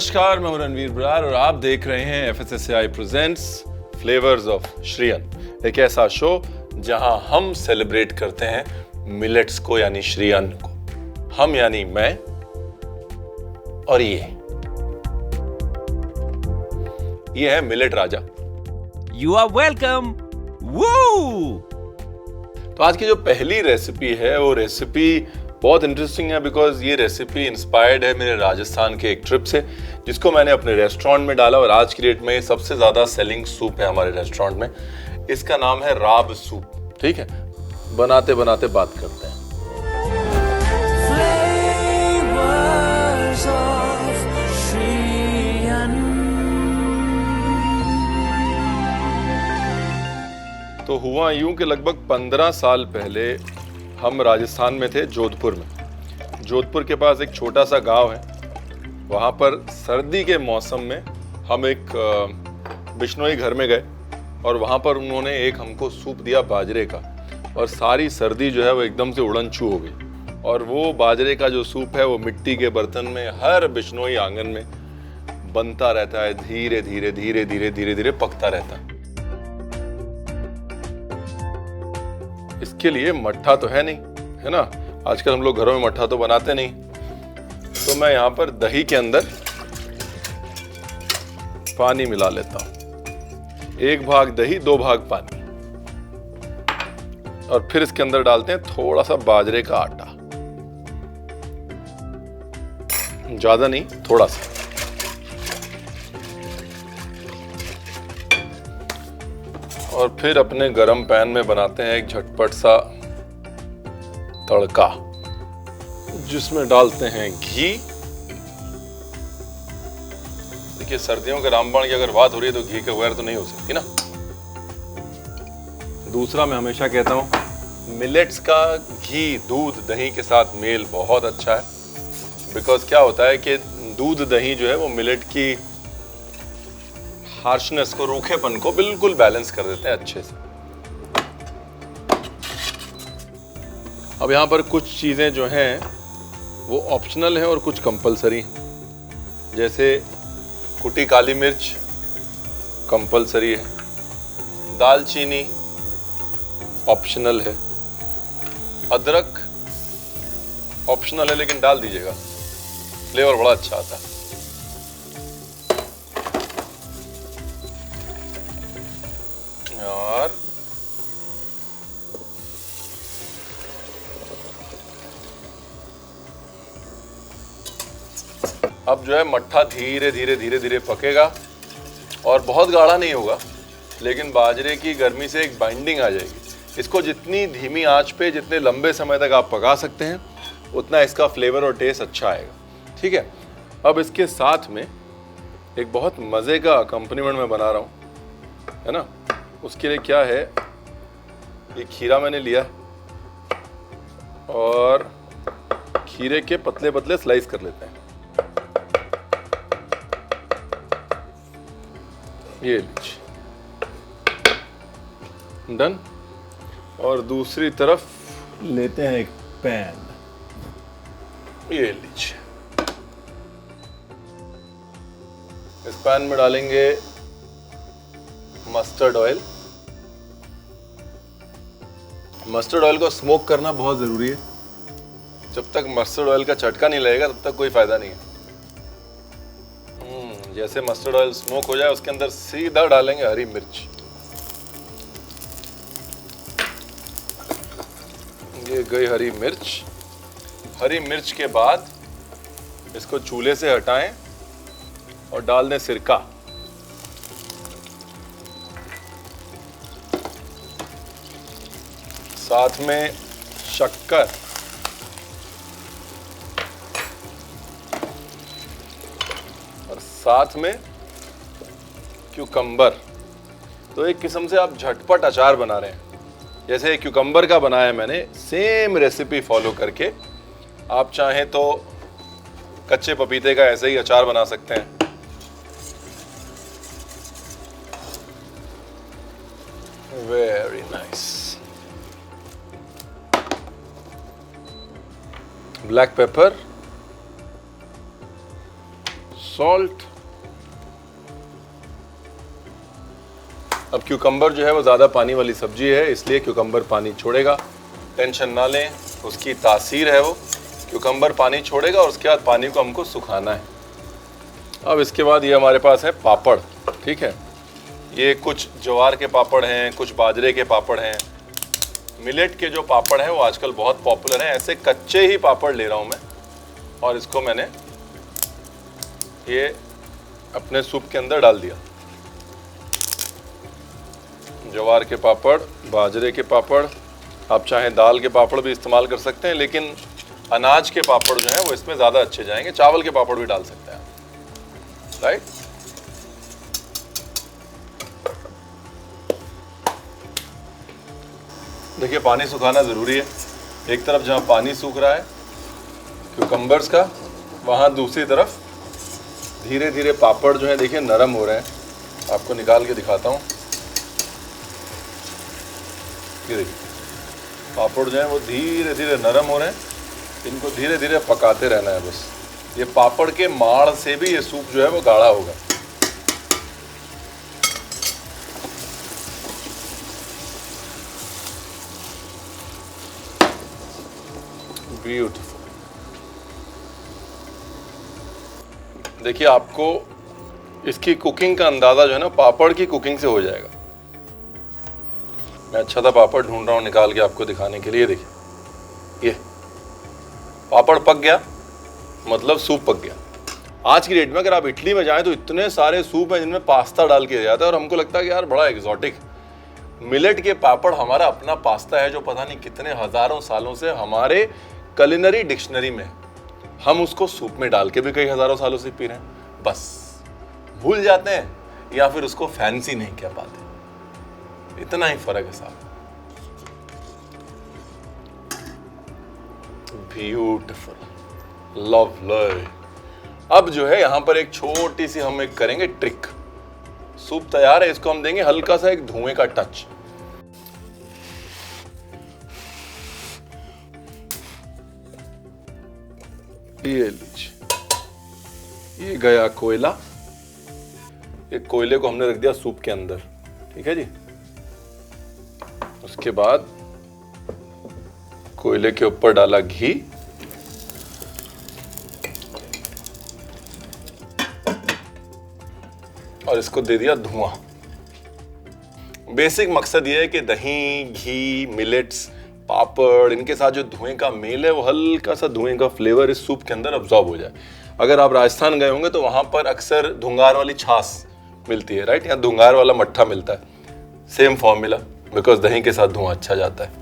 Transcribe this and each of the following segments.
नमस्कार, मैं हूं रणवीर बरार और आप देख रहे हैं FSSAI presents flavours of Shriyan, एक ऐसा शो जहां हम सेलिब्रेट करते हैं मिलेट्स को यानी श्रीयन को। हम यानी मैं और ये है millet Raja. You are welcome. Woo! तो आज की जो पहली रेसिपी है वो रेसिपी बहुत इंटरेस्टिंग है बिकॉज ये रेसिपी इंस्पायर्ड है मेरे राजस्थान के एक ट्रिप से जिसको मैंने अपने रेस्टोरेंट में डाला और आज की डेट में सबसे ज़्यादा सेलिंग सूप है हमारे रेस्टोरेंट में। इसका नाम है राब सूप। ठीक है, बनाते बनाते बात करते हैं। तो हुआ यूं कि लगभग 15 साल पहले हम राजस्थान में थे, जोधपुर में। जोधपुर के पास एक छोटा सा गांव है। वहाँ पर सर्दी के मौसम में हम एक बिश्नोई घर में गए और वहाँ पर उन्होंने एक हमको सूप दिया बाजरे का, और सारी सर्दी जो है वो एकदम से उड़नछू हो गई। और वो बाजरे का जो सूप है वो मिट्टी के बर्तन में हर बिश्नोई आंगन में बनता रहता है, धीरे धीरे धीरे धीरे धीरे धीरे पकता रहता है। इसके लिए मट्ठा तो है नहीं, है ना। आजकल हम लोग घरों में मट्ठा तो बनाते नहीं। तो मैं यहाँ पर दही के अंदर पानी मिला लेता हूँ। 1 भाग दही 2 भाग पानी, और फिर इसके अंदर डालते हैं थोड़ा सा बाजरे का आटा, ज्यादा नहीं, थोड़ा सा। और फिर अपने गरम पैन में बनाते हैं एक झटपट सा तड़का जिसमें डालते हैं घी। देखिए, सर्दियों के रामबाण की अगर बात हो रही है तो घी के बगैर तो नहीं हो सकती ना। दूसरा, मैं हमेशा कहता हूं मिलेट्स का घी दूध दही के साथ मेल बहुत अच्छा है। बिकॉज क्या होता है कि दूध दही जो है वो मिलेट की हार्शनेस को, रूखेपन को बिल्कुल बैलेंस कर देते हैं अच्छे से। अब यहाँ पर कुछ चीज़ें जो हैं वो ऑप्शनल हैं और कुछ कंपलसरी हैं। जैसे कुटी काली मिर्च कंपलसरी है, दालचीनी ऑप्शनल है, अदरक ऑप्शनल है लेकिन डाल दीजिएगा, फ्लेवर बड़ा अच्छा आता है। और अब जो है मट्ठा धीरे धीरे धीरे धीरे पकेगा और बहुत गाढ़ा नहीं होगा, लेकिन बाजरे की गर्मी से एक बाइंडिंग आ जाएगी। इसको जितनी धीमी आंच पे जितने लंबे समय तक आप पका सकते हैं उतना इसका फ्लेवर और टेस्ट अच्छा आएगा। ठीक है, अब इसके साथ में एक बहुत मज़े का अकम्पनीमेंट मैं बना रहा हूँ, है ना। उसके लिए क्या है, ये खीरा मैंने लिया और खीरे के पतले पतले स्लाइस कर लेते हैं। ये लीजिए, डन। और दूसरी तरफ लेते हैं एक पैन, ये लीजिए। इस पैन में डालेंगे मस्टर्ड ऑयल। मस्टर्ड ऑयल को स्मोक करना बहुत ज़रूरी है। जब तक मस्टर्ड ऑयल का झटका नहीं लगेगा तब तक कोई फ़ायदा नहीं है। जैसे मस्टर्ड ऑयल स्मोक हो जाए उसके अंदर सीधा डालेंगे हरी मिर्च। ये गई हरी मिर्च। हरी मिर्च के बाद इसको चूल्हे से हटाएं और डाल दें सिरका। साथ में शक्कर, और साथ में क्यूकम्बर। तो एक किस्म से आप झटपट अचार बना रहे हैं। जैसे क्यूकम्बर का बनाया मैंने, सेम रेसिपी फॉलो करके आप चाहें तो कच्चे पपीते का ऐसे ही अचार बना सकते हैं। Very nice. Black pepper, salt. अब क्यूकम्बर जो है वो ज़्यादा पानी वाली सब्जी है, इसलिए क्यूकम्बर पानी छोड़ेगा। टेंशन ना लें, उसकी तासीर है वो। क्यूकम्बर पानी छोड़ेगा और उसके बाद पानी को हमको सुखाना है। अब इसके बाद ये हमारे पास है पापड़, ठीक है। ये कुछ ज्वार के पापड़ हैं, कुछ बाजरे के पापड़ हैं। मिलेट के जो पापड़ हैं वो आजकल बहुत पॉपुलर हैं। ऐसे कच्चे ही पापड़ ले रहा हूँ मैं और इसको मैंने ये अपने सूप के अंदर डाल दिया। ज्वार के पापड़, बाजरे के पापड़, आप चाहें दाल के पापड़ भी इस्तेमाल कर सकते हैं, लेकिन अनाज के पापड़ जो हैं वो इसमें ज़्यादा अच्छे जाएंगे। चावल के पापड़ भी डाल सकते हैं, राइट। देखिए पानी सुखाना ज़रूरी है। एक तरफ जहाँ पानी सूख रहा है क्यूकम्बर्स का, वहाँ दूसरी तरफ धीरे धीरे पापड़ जो है देखिए नरम हो रहे हैं। आपको निकाल के दिखाता हूँ। ये देखिए पापड़ जो है वो धीरे धीरे नरम हो रहे हैं। इनको धीरे धीरे पकाते रहना है बस। ये पापड़ के माड़ से भी ये सूप जो है वो गाढ़ा होगा। ब्यूटीफुल। देखिए आपको इसकी कुकिंग का अंदाजा जो है ना पापड़ की कुकिंग से हो जाएगा। मैं अच्छा सा पापड़ ढूंढ रहा हूँ निकाल के आपको दिखाने के लिए। देखिए ये पापड़ पक गया, मतलब सूप पक गया। आज की डेट में अगर आप इटली में जाएं तो इतने सारे सूप हैं जिनमें पास्ता डाल के दिया जाता है और हमको लगता है कि यार बड़ा एग्जॉटिक। मिलेट के पापड़ हमारा अपना पास्ता है जो पता नहीं कितने हजारों सालों से हमारे कुलिनरी डिक्शनरी में, हम उसको सूप में डाल के भी कई हजारों सालों से पी रहे हैं। बस भूल जाते हैं या फिर उसको फैंसी नहीं कह पाते। इतना ही फर्क है साहब। Beautiful, lovely. अब जो है यहां पर एक छोटी सी हम एक करेंगे ट्रिक। सूप तैयार है, इसको हम देंगे हल्का सा एक धुएं का टच। ये लीजिए, ये गया कोयला। ये कोयले को हमने रख दिया सूप के अंदर, ठीक है जी। उसके बाद कोयले के ऊपर डाला घी, और इसको दे दिया धुआं। बेसिक मकसद ये है कि दही, घी, मिलेट्स, पापड़, इनके साथ जो धुएं का मेल है वो हल्का सा धुएं का फ्लेवर इस सूप के अंदर अब्सॉर्ब हो जाए। अगर आप राजस्थान गए होंगे तो वहां पर अक्सर धुंगार वाली छाछ मिलती है, राइट, या धुंगार वाला मट्ठा मिलता है। सेम फॉर्मूला, बिकॉज दही के साथ धुआं अच्छा जाता है।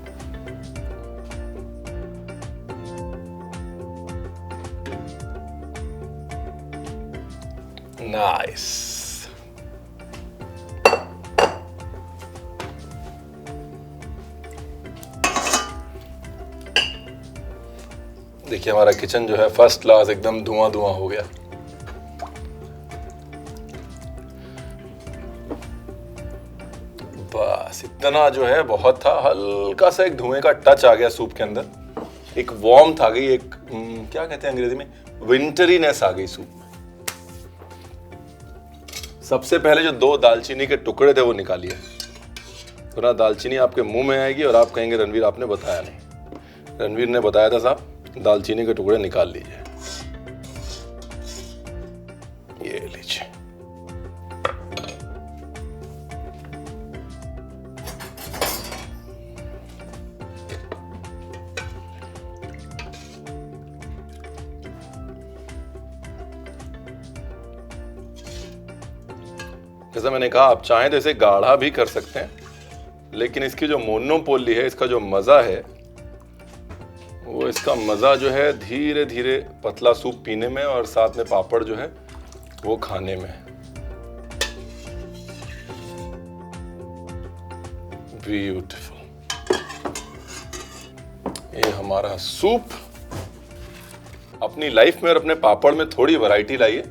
नाइस। देखिए हमारा किचन जो है फर्स्ट क्लास एकदम धुआं धुआं हो गया। बस इतना जो है बहुत था। हल्का सा एक धुएं का टच आ गया सूप के अंदर। एक वार्मथ आ गई, एक क्या कहते हैं अंग्रेजी में, विंटरीनेस आ गई सूप में। सबसे पहले जो 2 दालचीनी के टुकड़े थे वो निकालिए, वरना दालचीनी आपके मुंह में आएगी और आप कहेंगे रणवीर आपने बताया नहीं। रणवीर ने बताया था साहब, दालचीनी के टुकड़े निकाल लीजिए। ये लीजिए। जैसा मैंने कहा, आप चाहें तो इसे गाढ़ा भी कर सकते हैं, लेकिन इसकी जो मोनोपोली है, इसका जो मजा है वो, इसका मज़ा जो है धीरे धीरे पतला सूप पीने में और साथ में पापड़ जो है वो खाने में। ब्यूटीफुल। ये हमारा सूप। अपनी लाइफ में और अपने पापड़ में थोड़ी वैरायटी लाइए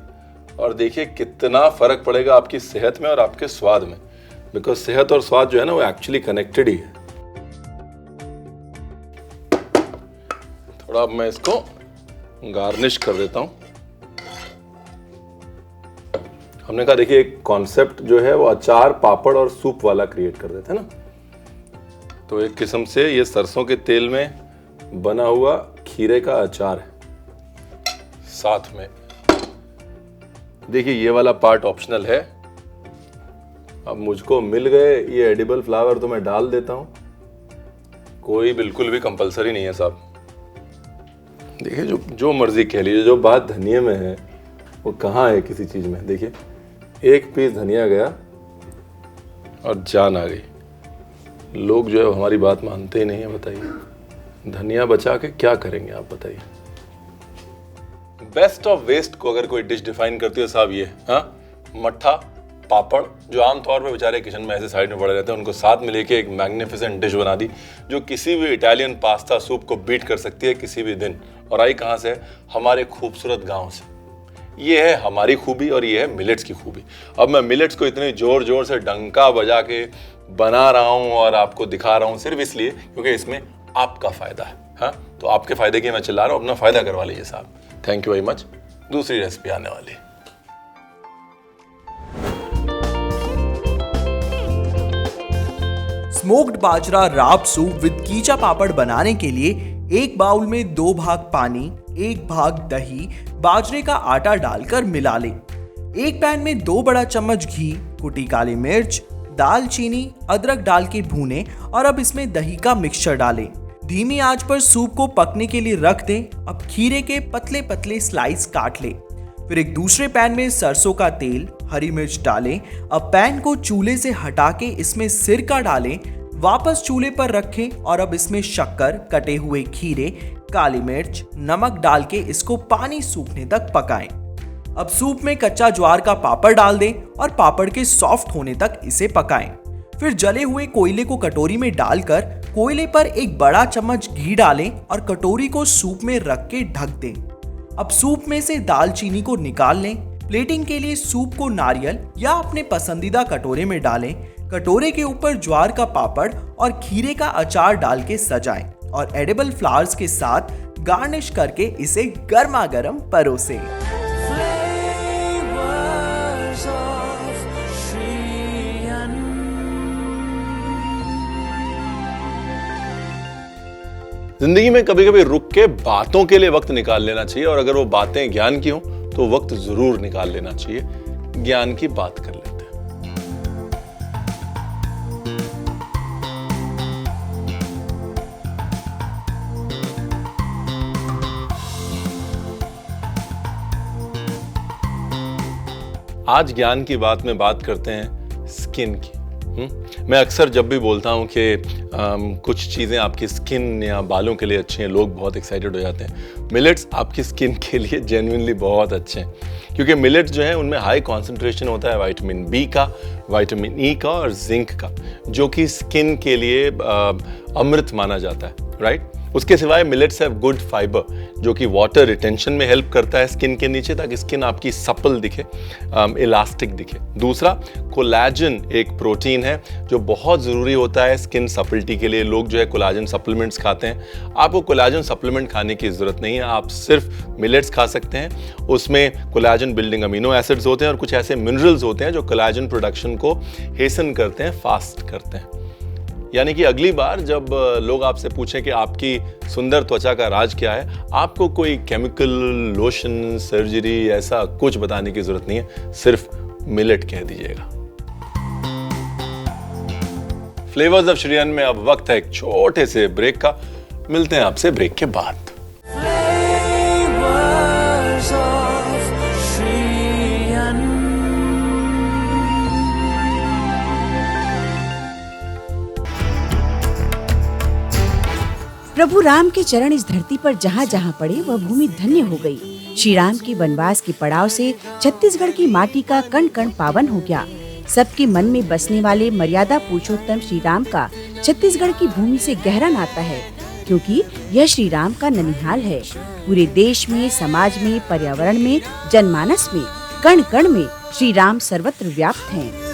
और देखिए कितना फर्क पड़ेगा आपकी सेहत में और आपके स्वाद में। बिकॉज सेहत और स्वाद जो है ना वो एक्चुअली कनेक्टेड ही है। थोड़ा अब मैं इसको गार्निश कर देता हूं। हमने कहा देखिए एक कॉन्सेप्ट जो है वो अचार, पापड़ और सूप वाला क्रिएट कर देते हैं ना। तो एक किस्म से ये सरसों के तेल में बना हुआ खीरे का अचार है। साथ में देखिए ये वाला पार्ट ऑप्शनल है। अब मुझको मिल गए ये एडिबल फ्लावर तो मैं डाल देता हूं, कोई बिल्कुल भी कंपलसरी नहीं है साहब। देखिए जो मर्जी कह लीजिए, जो बात धनिया में है वो कहाँ है किसी चीज में। देखिए एक पीस धनिया गया और जान आ गई। लोग जो है हमारी बात मानते ही नहीं है। बताइए धनिया बचा के क्या करेंगे आप बताइए। बेस्ट ऑफ वेस्ट को अगर कोई डिश डिफाइन करती है साहब ये, हाँ, मट्ठा पापड़, जो आमतौर पे बेचारे किचन में ऐसे साइड में पड़े रहते हैं, उनको साथ में लेके एक मैग्निफिसेंट डिश बना दी जो किसी भी इटालियन पास्ता सूप को बीट कर सकती है किसी भी दिन। और आई कहाँ से? हमारे खूबसूरत गांव से। ये है हमारी खूबी और ये है मिलेट्स की खूबी। अब मैं मिलेट्स को इतने जोर जोर से डंका बजा के बना रहा हूँ और आपको दिखा रहा हूँ सिर्फ इसलिए क्योंकि इसमें आपका फायदा है। हाँ, तो आपके फायदे के मैं चिल्ला रहा हूँ, अपना फायदा करवा लीजिए साहब। Thank you very much. दूसरी रेसिपी आने वाली है। स्मोक्ड बाजरा राब सूप विद कीचा पापड़ बनाने के लिए एक बाउल में 2 भाग पानी, 1 भाग दही, बाजरे का आटा डालकर मिला लें। एक पैन में 2 बड़ा चम्मच घी, कुटी काली मिर्च, दालचीनी, अदरक डाल के भूनें और अब इसमें दही का मिक्सचर डालें। धीमी आंच पर सूप को पकने के लिए रख दें। अब खीरे के पतले पतले स्लाइस काट लें। फिर एक दूसरे पैन में सरसों का तेल, हरी मिर्च डालें। अब पैन को चूल्हे से हटा के इसमें सिरका डालें, वापस चूल्हे पर रखें और अब इसमें शक्कर, कटे हुए खीरे, काली मिर्च, नमक डाल के इसको पानी सूखने तक पकाएं। अब सूप में कच्चा ज्वार का पापड़ डाल दें और पापड़ के सॉफ्ट होने तक इसे पकाएं। फिर जले हुए कोयले को कटोरी में डालकर कोयले पर एक बड़ा चम्मच घी डालें और कटोरी को सूप में रख के ढक दें। अब सूप में से दालचीनी को निकाल लें। प्लेटिंग के लिए सूप को नारियल या अपने पसंदीदा कटोरे में डालें। कटोरे के ऊपर ज्वार का पापड़ और खीरे का अचार डाल के सजाएं और एडिबल फ्लावर्स के साथ गार्निश करके इसे गर्मा गर्म परोसें। जिंदगी में कभी कभी रुक के बातों के लिए वक्त निकाल लेना चाहिए, और अगर वो बातें ज्ञान की हो तो वक्त जरूर निकाल लेना चाहिए। ज्ञान की बात कर लेते हैं। आज ज्ञान की बात में बात करते हैं स्किन की। मैं अक्सर जब भी बोलता हूँ कि कुछ चीज़ें आपकी स्किन या बालों के लिए अच्छी हैं, लोग बहुत एक्साइटेड हो जाते हैं। मिलेट्स आपकी स्किन के लिए जेन्युइनली बहुत अच्छे हैं, क्योंकि मिलेट्स जो है उनमें हाई कॉन्सेंट्रेशन होता है विटामिन बी का, विटामिन ई का और जिंक का, जो कि स्किन के लिए अमृत माना जाता है, राइट। उसके सिवाय मिलेट्स हैव गुड फाइबर, जो कि वाटर रिटेंशन में हेल्प करता है स्किन के नीचे, ताकि स्किन आपकी सपल दिखे, इलास्टिक दिखे। दूसरा, कोलाजन एक प्रोटीन है जो बहुत ज़रूरी होता है स्किन सपलिटी के लिए। लोग जो है कोलाजन सप्लीमेंट्स खाते हैं। आपको कोलाजन सप्लीमेंट खाने की ज़रूरत नहीं है, आप सिर्फ मिलेट्स खा सकते हैं। उसमें कोलाजन बिल्डिंग अमीनो एसिड्स होते हैं और कुछ ऐसे मिनरल्स होते हैं जो कोलाजन प्रोडक्शन को हेसन करते हैं, फास्ट करते हैं। यानी कि अगली बार जब लोग आपसे पूछें कि आपकी सुंदर त्वचा का राज क्या है, आपको कोई केमिकल, लोशन, सर्जरी ऐसा कुछ बताने की जरूरत नहीं है, सिर्फ मिलेट कह दीजिएगा। फ्लेवर्स ऑफ श्रीयन में अब वक्त है एक छोटे से ब्रेक का। मिलते हैं आपसे ब्रेक के बाद। प्रभु राम के चरण इस धरती पर जहाँ जहाँ पड़े वह भूमि धन्य हो गई। श्री राम की वनवास के पड़ाव से छत्तीसगढ़ की माटी का कण कण पावन हो गया। सबके मन में बसने वाले मर्यादा पुरुषोत्तम श्री राम का छत्तीसगढ़ की भूमि से गहरा नाता है, क्योंकि यह श्री राम का ननिहाल है। पूरे देश में, समाज में, पर्यावरण में, जनमानस में, कण कण में श्री राम सर्वत्र व्याप्त हैं।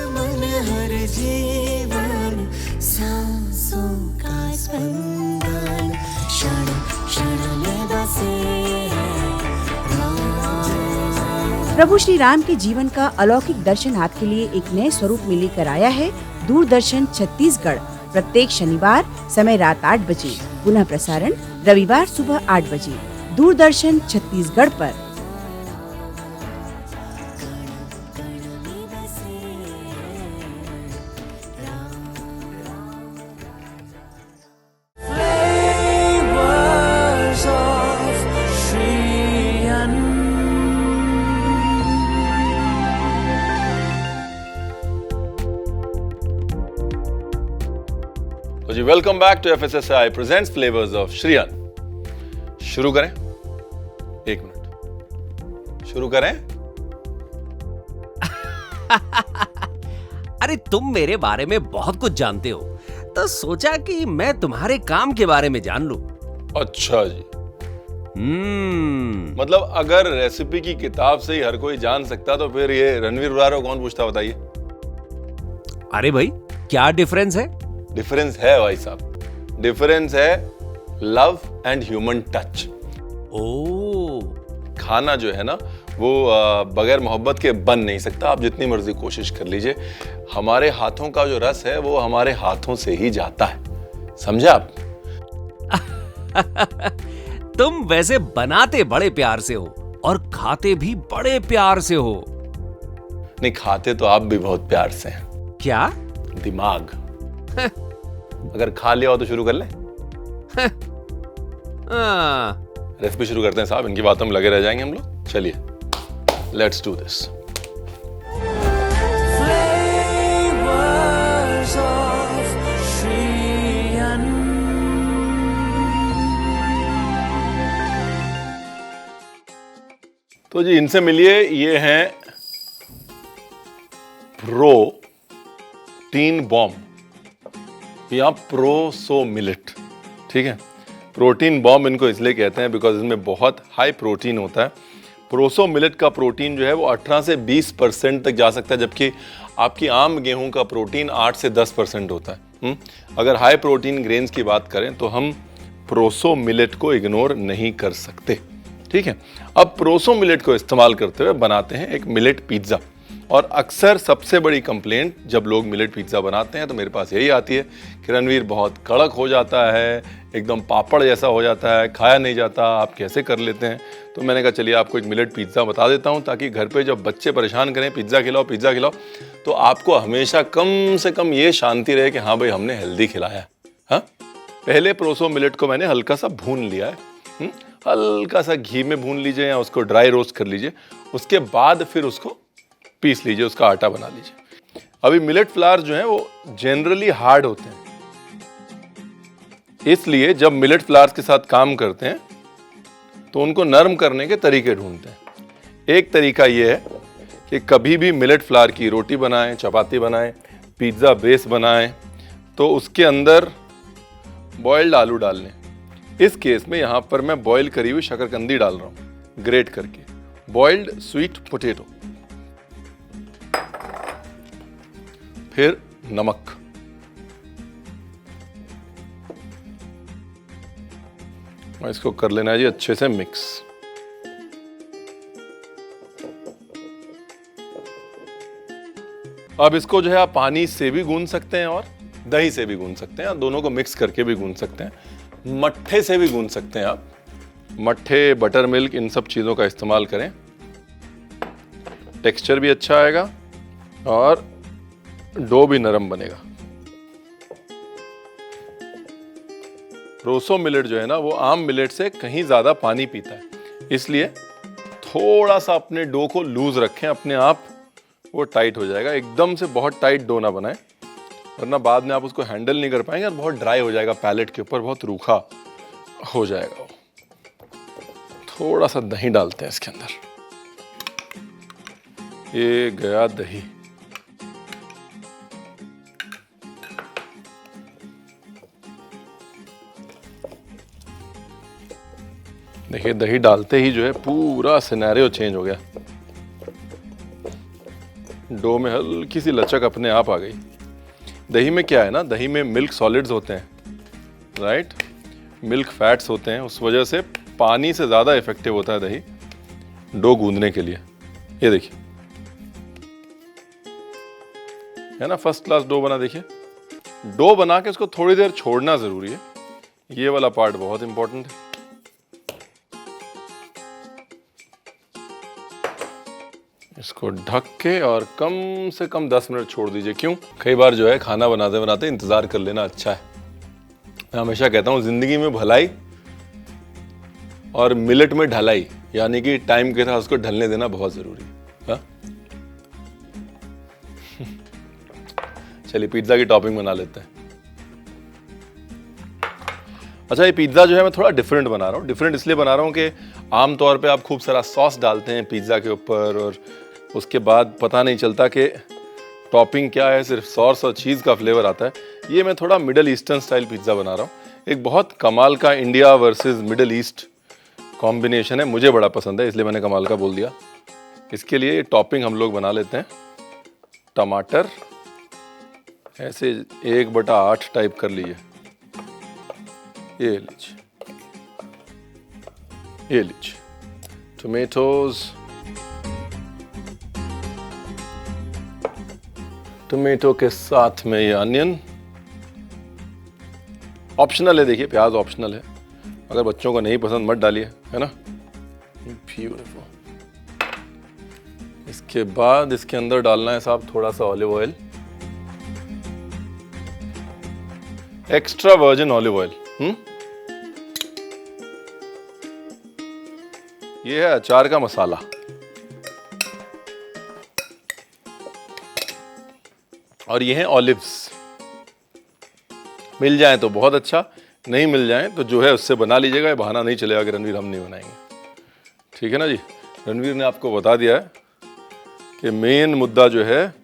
प्रभु श्री राम के जीवन का अलौकिक दर्शन आपके लिए एक नए स्वरूप में लेकर आया है दूरदर्शन छत्तीसगढ़। प्रत्येक शनिवार समय रात 8 बजे, पुनः प्रसारण रविवार सुबह 8 बजे, दूरदर्शन छत्तीसगढ़ पर। तो जी welcome back to FSSAI presents flavours of Shri Anna. शुरू करें? 1 मिनट, शुरू करें? अरे तुम मेरे बारे में बहुत कुछ जानते हो, तो सोचा कि मैं तुम्हारे काम के बारे में जान लूं। अच्छा जी। मतलब अगर रेसिपी की किताब से ही हर कोई जान सकता तो फिर ये रणवीर बरार को कौन पूछता, बताइए। अरे भाई, क्या डिफरेंस है? डिफरेंस है भाई साहब, डिफरेंस है लव एंड ह्यूमन टच। ओ, खाना जो है ना वो बगैर मोहब्बत के बन नहीं सकता, आप जितनी मर्जी कोशिश कर लीजिए। हमारे हाथों का जो रस है वो हमारे हाथों से ही जाता है, समझे आप? तुम वैसे बनाते बड़े प्यार से हो और खाते भी बड़े प्यार से हो। नहीं, खाते तो आप भी बहुत प्यार से हैं। क्या? दिमाग। अगर खा लिया हो तो शुरू कर लें? रेसिपी शुरू करते हैं साहब, इनकी बातों में लगे रह जाएंगे हम लोग। चलिए, लेट्स डू दिस। तो जी इनसे मिलिए, ये हैं प्रोटीन बॉम्ब या प्रोसो मिलेट। ठीक है, प्रोटीन बॉम्ब इनको इसलिए कहते हैं बिकॉज इसमें बहुत हाई प्रोटीन होता है। प्रोसो मिलेट का प्रोटीन जो है वो 18 से 20% तक जा सकता है, जबकि आपकी आम गेहूं का प्रोटीन 8 से 10% होता है। अगर हाई प्रोटीन ग्रेन्स की बात करें तो हम प्रोसो मिलेट को इग्नोर नहीं कर सकते। ठीक है, अब प्रोसो मिलेट को इस्तेमाल करते हुए बनाते हैं एक मिलेट पिज्ज़ा। और अक्सर सबसे बड़ी कंप्लेंट जब लोग मिलेट पिज्ज़ा बनाते हैं तो मेरे पास यही आती है कि रणवीर बहुत कड़क हो जाता है, एकदम पापड़ जैसा हो जाता है, खाया नहीं जाता, आप कैसे कर लेते हैं? तो मैंने कहा चलिए आपको एक मिलेट पिज्ज़ा बता देता हूं, ताकि घर पे जब बच्चे परेशान करें पिज्ज़ा खिलाओ पिज्ज़ा खिलाओ, तो आपको हमेशा कम से कम ये शांति रहे कि हाँ भाई हमने हेल्दी खिलाया है। हाँ, पहले प्रोसो मिलेट को मैंने हल्का सा भून लिया है, हल्का सा घी में भून लीजिए या उसको ड्राई रोस्ट कर लीजिए, उसके बाद फिर उसको पीस लीजिए, उसका आटा बना लीजिए। अभी मिलेट फ्लावर जो है वो जनरली हार्ड होते हैं, इसलिए जब मिलेट फ्लावर्स के साथ काम करते हैं तो उनको नरम करने के तरीके ढूंढते हैं। एक तरीका ये है कि कभी भी मिलेट फ्लावर की रोटी बनाएं, चपाती बनाएं, पिज्ज़ा बेस बनाएं तो उसके अंदर बॉइल्ड आलू डाल लें। इस केस में यहाँ पर मैं बॉइल करी हुई शकरकंदी डाल रहा हूँ, ग्रेट करके, बॉइल्ड स्वीट पोटैटो, फिर नमक, और इसको कर लेना है जी अच्छे से मिक्स। अब इसको जो है आप पानी से भी गूंद सकते हैं और दही से भी गूंद सकते हैं, दोनों को मिक्स करके भी गूंद सकते हैं, मट्ठे से भी गूंद सकते हैं आप। मट्ठे, बटर मिल्क, इन सब चीज़ों का इस्तेमाल करें, टेक्सचर भी अच्छा आएगा और डो भी नरम बनेगा। प्रोसो मिलेट जो है ना वो आम मिलेट से कहीं ज़्यादा पानी पीता है, इसलिए थोड़ा सा अपने डो को लूज रखें, अपने आप वो टाइट हो जाएगा। एकदम से बहुत टाइट डो ना बनाएं, वरना बाद में आप उसको हैंडल नहीं कर पाएंगे और बहुत ड्राई हो जाएगा, पैलेट के ऊपर बहुत रूखा हो जाएगा वो। थोड़ा सा दही डालते हैं इसके अंदर, ये गया दही। देखिए दही डालते ही जो है पूरा सिनेरियो चेंज हो गया, डो में हल्की सी लचक अपने आप आ गई। दही में क्या है ना, दही में मिल्क सॉलिड्स होते हैं, राइट, मिल्क फैट्स होते हैं, उस वजह से पानी से ज़्यादा इफेक्टिव होता है दही डो गूंदने के लिए। ये देखिए, है ना, फर्स्ट क्लास डो बना। देखिए, डो बना के उसको थोड़ी देर छोड़ना जरूरी है। ये वाला पार्ट बहुत इंपॉर्टेंट है। इसको ढक के और कम से कम 10 मिनट छोड़ दीजिए। क्यों? कई बार जो है खाना बनाते बनाते इंतजार कर लेना अच्छा है। मैं हमेशा कहता हूँ जिंदगी में भलाई और मिनट में ढलाई, यानी कि टाइम के साथ उसको ढलने देना बहुत जरूरी है। हाँ? चलिए पिज्जा की टॉपिंग बना लेते हैं। अच्छा, ये पिज्जा जो है मैं थोड़ा डिफरेंट बना रहा हूँ। डिफरेंट इसलिए बना रहा हूँ कि आमतौर पे आप खूब सारा सॉस डालते हैं पिज्जा के ऊपर और उसके बाद पता नहीं चलता कि टॉपिंग क्या है, सिर्फ सॉस और चीज़ का फ्लेवर आता है। ये मैं थोड़ा मिडल ईस्टर्न स्टाइल पिज्ज़ा बना रहा हूँ। एक बहुत कमाल का India versus middle east combination है, मुझे बड़ा पसंद है, इसलिए मैंने कमाल का बोल दिया। इसके लिए टॉपिंग हम लोग बना लेते हैं। टमाटर ऐसे 1/8 टाइप कर लीजिए। ये लीजिए टोमेटोज, टोमेटो के साथ में ये अनियन। ऑप्शनल है, देखिए प्याज ऑप्शनल है, अगर बच्चों को नहीं पसंद मत डालिए, है ना। ब्यूटीफुल। इसके बाद इसके अंदर डालना है साहब थोड़ा सा olive oil, extra virgin olive oil. ये है अचार का मसाला। और ये हैं ऑलिव्स। मिल जाए तो बहुत अच्छा, नहीं मिल जाए तो जो है उससे बना लीजिएगा। ये बहाना नहीं चलेगा कि रणवीर हम नहीं बनाएंगे, ठीक है ना जी। रणवीर ने आपको बता दिया है कि मेन मुद्दा जो है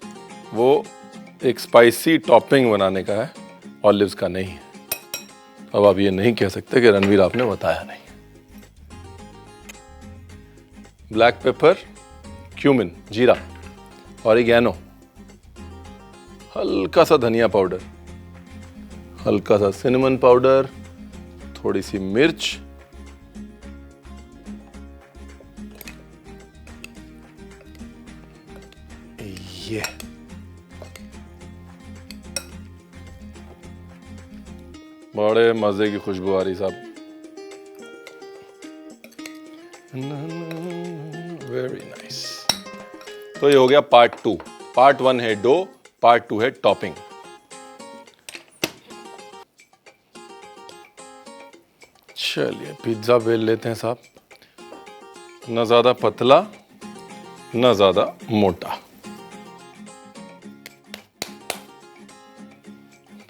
वो एक स्पाइसी टॉपिंग बनाने का है, ऑलिव्स का नहीं है। अब आप ये नहीं कह सकते कि रणवीर आपने बताया नहीं। ब्लैक पेपर, क्यूमिन, जीरा, ऑरिगेनो, हल्का सा धनिया पाउडर, हल्का सा सिनेमन पाउडर, थोड़ी सी मिर्च, ये बड़े मजे की खुशबू आ रही साहब। Very nice. तो ये हो गया पार्ट 2। पार्ट 1 है डो, पार्ट 2 है टॉपिंग। चलिए पिज्जा बेल लेते हैं साहब, ना ज्यादा पतला ना ज्यादा मोटा।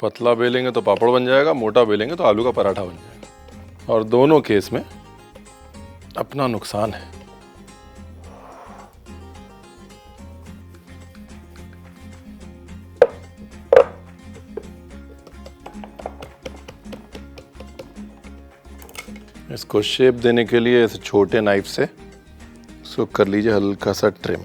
पतला बेलेंगे तो पापड़ बन जाएगा, मोटा बेलेंगे तो आलू का पराठा बन जाएगा, और दोनों केस में अपना नुकसान है। इसको शेप देने के लिए ऐसे छोटे नाइफ से इसको कर लीजिए हल्का सा ट्रिम।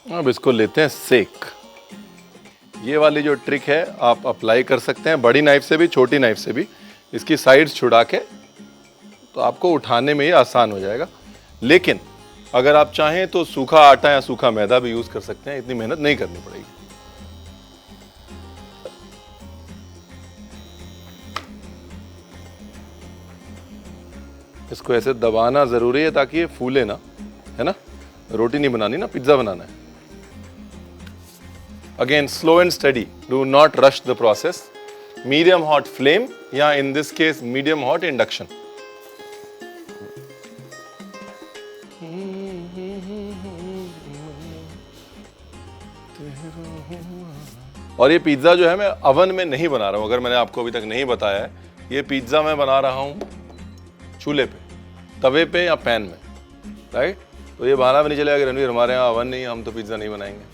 अब इसको लेते हैं सेक। ये वाली जो ट्रिक है आप अप्लाई कर सकते हैं बड़ी नाइफ से भी, छोटी नाइफ से भी। इसकी साइड्स छुड़ा के तो आपको उठाने में ही आसान हो जाएगा। लेकिन अगर आप चाहें तो सूखा आटा या सूखा मैदा भी यूज कर सकते हैं, इतनी मेहनत नहीं करनी पड़ेगी। इसको ऐसे दबाना जरूरी है ताकि ये फूले ना, है ना। रोटी नहीं बनानी ना, पिज्जा बनाना है। Again, slow and steady. Do not rush the process. Medium hot flame, या in this case medium hot induction. और ये पिज्जा जो है मैं अवन में नहीं बना रहा हूं, अगर मैंने आपको अभी तक नहीं बताया है। ये पिज्जा मैं बना रहा हूं चूल्हे पे, तवे पे या पैन में, राइट। तो ये बहाना भी नहीं चलेगा कि रणवीर हमारे यहाँ अवन नहीं है, हम तो पिज्जा नहीं बनाएंगे।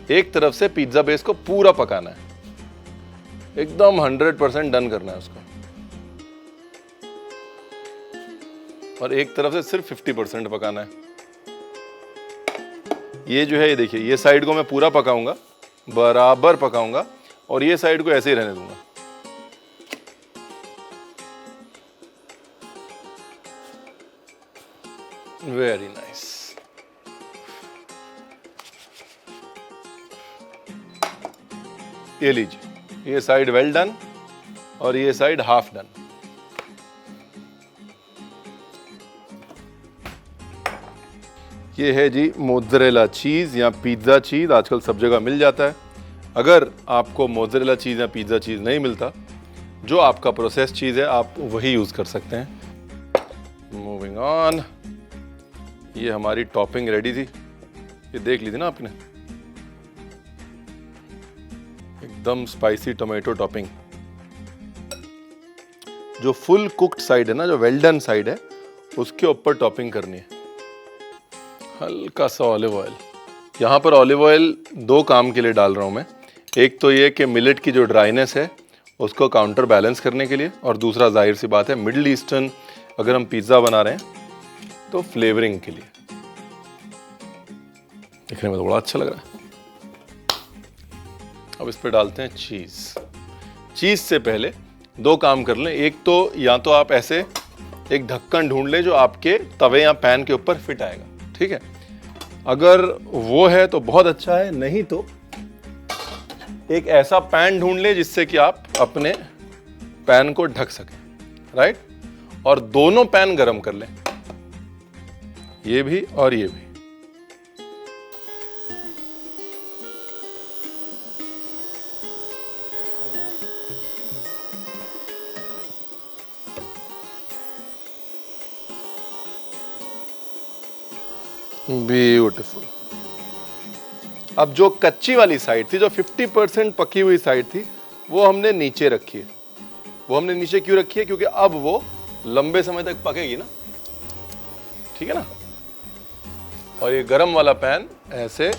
एक तरफ से पिज्जा बेस को पूरा पकाना है, एकदम 100% डन करना है उसको। और एक तरफ से सिर्फ 50% पकाना है। ये जो है, ये देखिए, ये साइड को मैं पूरा पकाऊंगा, बराबर पकाऊंगा, और ये साइड को ऐसे ही रहने दूंगा। Very nice. ये लीजिए, ये साइड वेल डन और ये साइड हाफ डन। ये है जी मोज़रेला चीज़ या पिज़्ज़ा चीज़, आजकल सब जगह मिल जाता है। अगर आपको मोज़रेला चीज़ या पिज़्ज़ा चीज़ नहीं मिलता, जो आपका प्रोसेस चीज़ है, आप वही यूज़ कर सकते हैं। Moving on. ये हमारी टॉपिंग रेडी थी, ये देख ली थी ना आपने, एकदम स्पाइसी टोमेटो टॉपिंग। जो फुल कुक्ड साइड है ना, जो वेल डन साइड है, उसके ऊपर टॉपिंग करनी है। हल्का सा ऑलिव ऑयल। यहाँ पर ऑलिव ऑयल दो काम के लिए डाल रहा हूँ मैं। एक तो ये कि मिलेट की जो ड्राइनेस है उसको काउंटर बैलेंस करने के लिए, और दूसरा जाहिर सी बात है मिडिल ईस्टर्न अगर हम पिज़्ज़ा बना रहे हैं तो फ्लेवरिंग के लिए। देखने में तो बड़ा अच्छा लग रहा है। अब इस पर डालते हैं चीज़। चीज़ से पहले दो काम कर लें। एक तो या तो आप ऐसे एक ढक्कन ढूंढ लें जो आपके तवे या पैन के ऊपर फिट आएगा, ठीक है। अगर वो है तो बहुत अच्छा है, नहीं तो एक ऐसा पैन ढूंढ लें जिससे कि आप अपने पैन को ढक सकें, राइट। और दोनों पैन गरम कर लें, ये भी और ये भी। ब्यूटीफुल। अब जो कच्ची वाली साइड थी, जो 50% पकी हुई साइड थी, वो हमने नीचे रखी है। वो हमने नीचे क्यों रखी है? क्योंकि अब वो लंबे समय तक पकेगी ना, ठीक है ना। और ये गरम वाला पैन ऐसे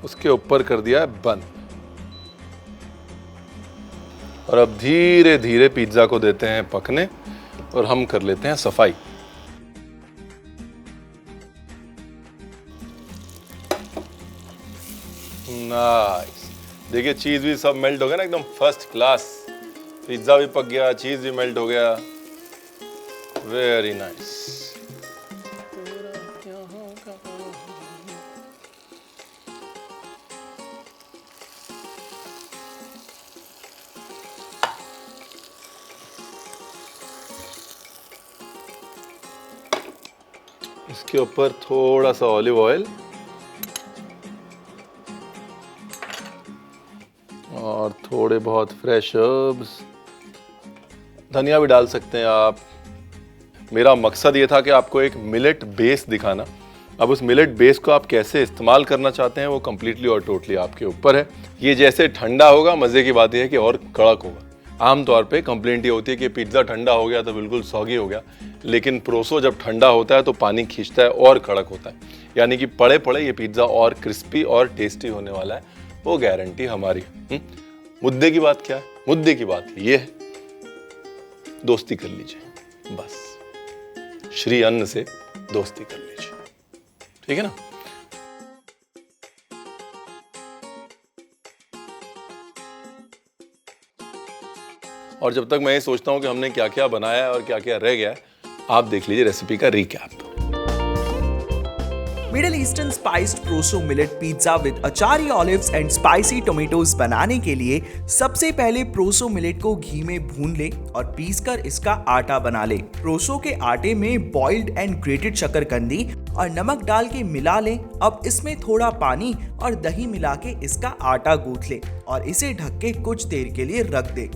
उसके ऊपर कर दिया है बंद। और अब धीरे धीरे पिज्जा को देते हैं पकने और हम कर लेते हैं सफाई। नाइस। देखिए चीज भी सब मेल्ट हो गया ना, एकदम फर्स्ट क्लास। पिज्जा भी पक गया, चीज भी मेल्ट हो गया। Very nice. इसके ऊपर थोड़ा सा ऑलिव ऑयल और थोड़े बहुत फ्रेश हर्ब्स, धनिया भी डाल सकते हैं आप। मेरा मकसद ये था कि आपको एक मिलेट बेस दिखाना। अब उस मिलेट बेस को आप कैसे इस्तेमाल करना चाहते हैं वो कम्प्लीटली और टोटली आपके ऊपर है। ये जैसे ठंडा होगा, मज़े की बात यह है कि और कड़क होगा। आमतौर पे कंप्लेंट ये होती है कि पिज्ज़ा ठंडा हो गया तो बिल्कुल सॉगी हो गया, लेकिन प्रोसो जब ठंडा होता है तो पानी खींचता है और कड़क होता है। यानी कि पड़े पड़े ये पिज्ज़ा और क्रिस्पी और टेस्टी होने वाला है, वो गारंटी हमारी। मुद्दे की बात क्या है? मुद्दे की बात ये है, दोस्ती कर लीजिए, बस श्री अन्न से दोस्ती कर लीजिए, ठीक है ना। और जब तक मैं ये सोचता हूं कि हमने क्या क्या बनाया है और क्या क्या रह गया है, आप देख लीजिए रेसिपी का recap. Middle eastern spiced proso millet pizza with achari olives and spicy tomatoes बनाने के लिए सबसे पहले प्रोसो मिलेट को घी में भून ले और पीसकर इसका आटा बना ले। प्रोसो के आटे में बॉइल्ड एंड ग्रेटेड शकरकंदी और नमक डाल के मिला ले। अब इसमें थोड़ा पानी और दही मिला के इसका आटा गूंथ ले और इसे ढक के कुछ देर के लिए रख दे।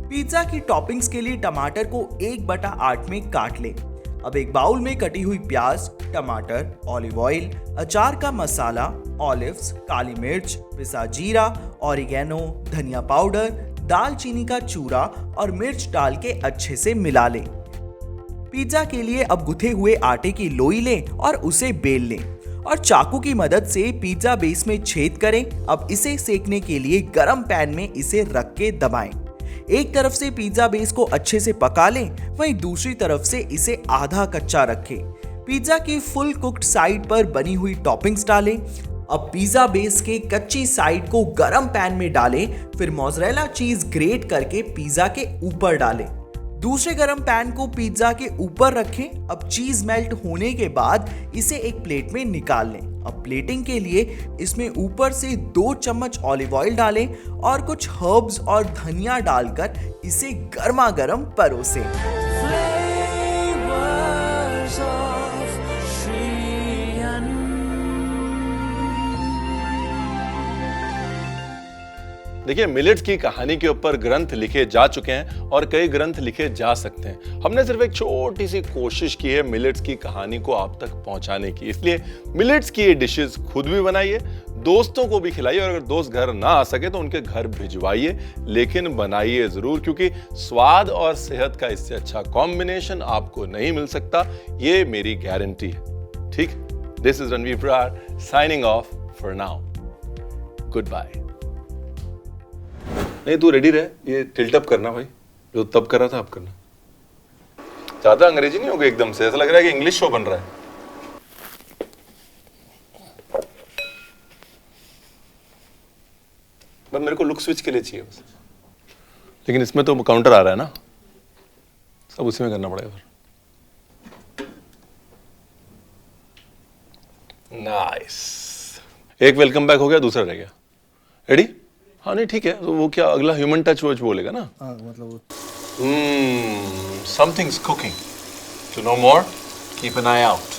पिज्जा की टॉपिंग्स के लिए टमाटर को 1/8 में काट ले। अब एक बाउल में कटी हुई प्याज, टमाटर, ऑलिव ऑयल, अचार का मसाला, ऑलिव्स, काली मिर्च, पिसा जीरा, ऑरिगेनो, धनिया पाउडर, दालचीनी का चूरा और मिर्च डाल के अच्छे से मिला ले। पिज्जा के लिए अब गुथे हुए आटे की लोई लें और उसे बेल लें और चाकू की मदद से पिज्जा बेस में छेद करें। अब इसे सेकने के लिए गरम पैन में इसे रख के दबाएं। एक तरफ से पिज्जा बेस को अच्छे से पका लें, वहीं दूसरी तरफ से इसे आधा कच्चा रखें। पिज्जा की फुल कुक्ड साइड पर बनी हुई टॉपिंग्स डालें। अब पिज्जा बेस के कच्ची साइड को गरम पैन में डालें, फिर मोज़रेला चीज ग्रेट करके पिज्जा के ऊपर डालें। दूसरे गरम पैन को पिज्जा के ऊपर रखें। अब चीज मेल्ट होने के बाद इसे एक प्लेट में निकाल लें। अब प्लेटिंग के लिए इसमें ऊपर से 2 चम्मच ऑलिव ऑयल डालें और कुछ हर्ब्स और धनिया डालकर इसे गर्मा गर्म परोसें। देखिए, मिलेट्स की कहानी के ऊपर ग्रंथ लिखे जा चुके हैं और कई ग्रंथ लिखे जा सकते हैं। हमने सिर्फ एक छोटी सी कोशिश की है मिलेट्स की कहानी को आप तक पहुंचाने की। इसलिए मिलेट्स की ये डिशेस खुद भी बनाइए, दोस्तों को भी खिलाइए और अगर दोस्त घर ना आ सके तो उनके घर भिजवाइए, लेकिन बनाइए जरूर, क्योंकि स्वाद और सेहत का इससे अच्छा कॉम्बिनेशन आपको नहीं मिल सकता, ये मेरी गारंटी है। ठीक, this is Ranveer Brar signing off for now. Good bye. नहीं, तू रेडी रहे, ये टिल्ट अप करना भाई, जो तब कर रहा था अब करना। ज्यादा अंग्रेजी नहीं होगा एकदम से, ऐसा लग रहा है कि इंग्लिश शो बन रहा है। बस मेरे को लुक स्विच के लिए चाहिए बस, लेकिन इसमें तो काउंटर आ रहा है ना, सब उसी में करना पड़ेगा फिर। नाइस, एक वेलकम बैक हो गया, दूसरा रह गया। रेडी? हाँ नहीं ठीक है, तो वो क्या अगला ह्यूमन टच वच बोलेगा ना? हाँ मतलब somethings cooking. To know more, keep an eye out.